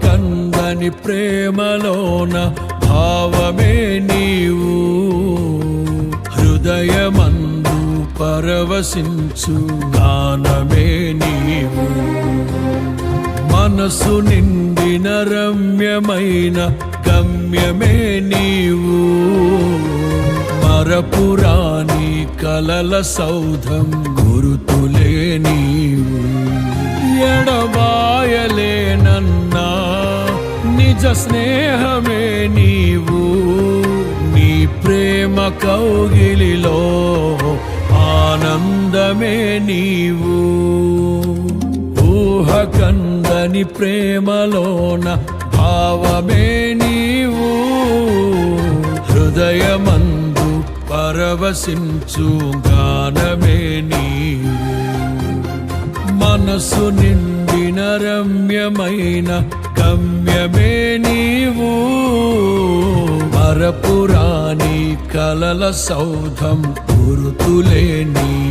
కందని ప్రేమలోన భావమే నీవు, హృదయమందు పరవశించు గానమే నీవు. మనసు నిండిన రమ్యమైన గమ్యమే నీవు, మరపురాని కలల సౌధం గురుతులే నీవు. ఎడబాయలేనన్నా నిజ స్నేహమే నీవు, నీ ప్రేమ కౌగిలిలో ఆనందమే నీవు. ఊహ కందని ప్రేమలోన భావమే నీవు, హృదయమందు పరవశించు గానమే నీవు. మనసు నిండిన రమ్యమైన గమ్యమే నీవు, మరపురాని కలల సౌధం గురుతులే నీవు.